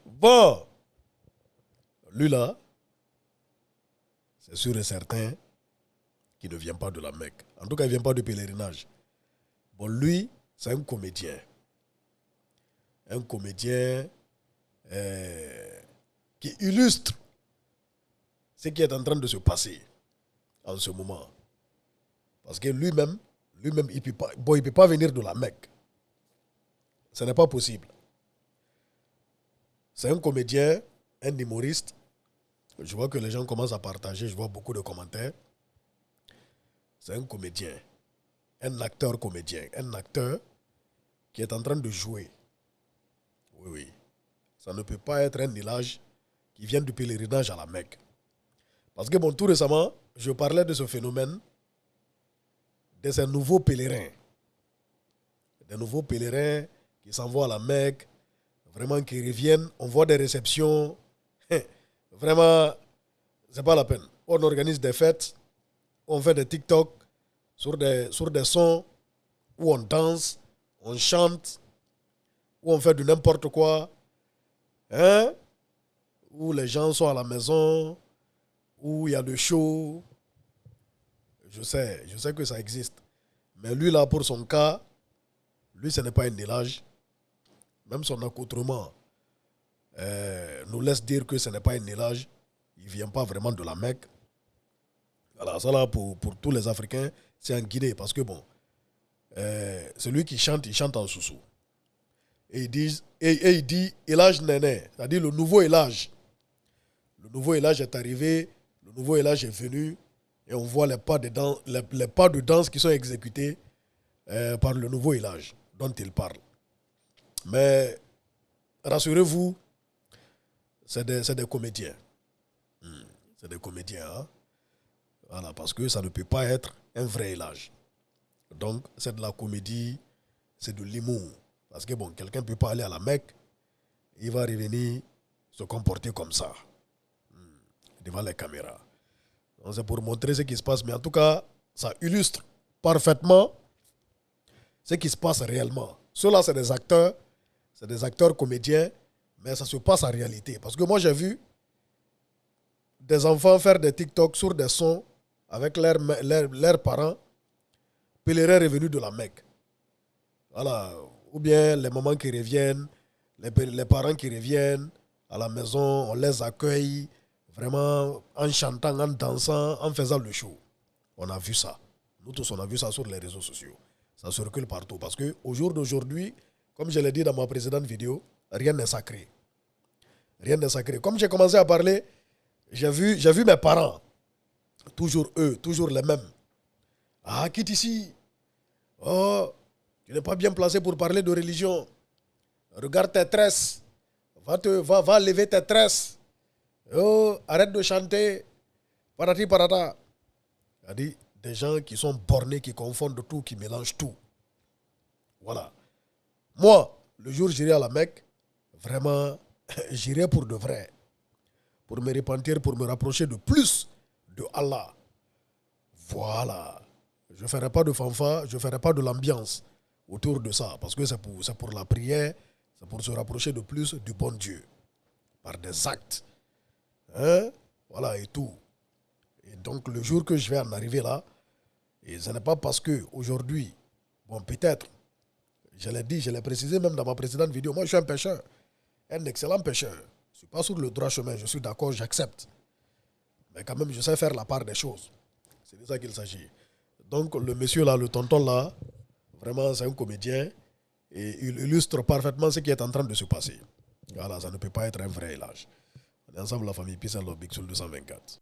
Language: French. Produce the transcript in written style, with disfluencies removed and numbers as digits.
Bon, lui là, c'est sûr et certain qu'il ne vient pas de la Mecque. En tout cas, il ne vient pas du pèlerinage. Bon, lui, c'est un comédien. Un comédien qui illustre ce qui est en train de se passer en ce moment. Parce que lui-même, il ne peut pas venir de la Mecque. Ce n'est pas possible. C'est un comédien, un humoriste. Je vois que les gens commencent à partager, je vois beaucoup de commentaires. C'est un comédien, un acteur comédien, un acteur qui est en train de jouer. Oui, oui. Ça ne peut pas être un village qui vient du pèlerinage à la Mecque. Parce que bon, tout récemment, je parlais de ce phénomène de ces nouveaux pèlerins. Des nouveaux pèlerins qui s'envoient à la Mecque, vraiment qui reviennent, on voit des réceptions. Vraiment, c'est pas la peine. On organise des fêtes, on fait des TikTok sur des sons où on danse, on chante, où on fait du n'importe quoi, où les gens sont à la maison, où il y a le show. Je sais que ça existe. Mais lui là, pour son cas, lui ce n'est pas un village. Même son accoutrement nous laisse dire que ce n'est pas un village. Il ne vient pas vraiment de la Mecque. Voilà, ça là pour tous les Africains, c'est en Guinée. Parce que bon, celui qui chante, il chante en soussou. Et il dit Elage Néné, c'est-à-dire le nouveau Elage. Le nouveau Elage est arrivé, le nouveau Elage est venu, et on voit les pas de danse qui sont exécutés par le nouveau Elage dont il parle. Mais rassurez-vous, c'est des comédiens. C'est des comédiens, hein? Voilà, parce que ça ne peut pas être un vrai Elage. Donc, c'est de la comédie, c'est de l'humour. Parce que bon, quelqu'un ne peut pas aller à la Mecque, il va revenir se comporter comme ça, devant les caméras. Donc, c'est pour montrer ce qui se passe, mais en tout cas, ça illustre parfaitement ce qui se passe réellement. Ceux-là, c'est des acteurs comédiens, mais ça se passe en réalité. Parce que moi, j'ai vu des enfants faire des TikTok sur des sons avec leurs parents, pèlerins revenus de la Mecque. Voilà. Ou bien les mamans qui reviennent, les parents qui reviennent à la maison, on les accueille vraiment en chantant, en dansant, en faisant le show. On a vu ça. Nous tous, on a vu ça sur les réseaux sociaux. Ça circule partout. Parce qu'au jour d'aujourd'hui, comme je l'ai dit dans ma précédente vidéo, rien n'est sacré. Rien n'est sacré. Comme j'ai commencé à parler, j'ai vu mes parents. Toujours eux, toujours les mêmes. Ah, quitte ici. Oh, tu n'es pas bien placé pour parler de religion. Regarde tes tresses. Va lever tes tresses. Oh, arrête de chanter. Parati parata. C'est-à-dire des gens qui sont bornés, qui confondent tout, qui mélangent tout. Voilà. Moi, le jour où j'irai à la Mecque, vraiment, j'irai pour de vrai. Pour me repentir, pour me rapprocher de plus de Allah. Voilà. Je ne ferai pas de fanfare, je ne ferai pas de l'ambiance autour de ça. Parce que c'est pour la prière, c'est pour se rapprocher de plus du bon Dieu. Par des actes. Voilà, et tout. Et donc, le jour que je vais en arriver là, et ce n'est pas parce que aujourd'hui, bon, peut-être, je l'ai dit, je l'ai précisé même dans ma précédente vidéo, moi je suis un pécheur, un excellent pécheur. Je ne suis pas sur le droit chemin, je suis d'accord, j'accepte. Mais quand même, je sais faire la part des choses. C'est de ça qu'il s'agit. Donc, le monsieur là, le tonton là, vraiment, c'est un comédien. Et il illustre parfaitement ce qui est en train de se passer. Voilà, ça ne peut pas être un vrai élage. On est ensemble, la famille Peace and Love, Big Soul 224.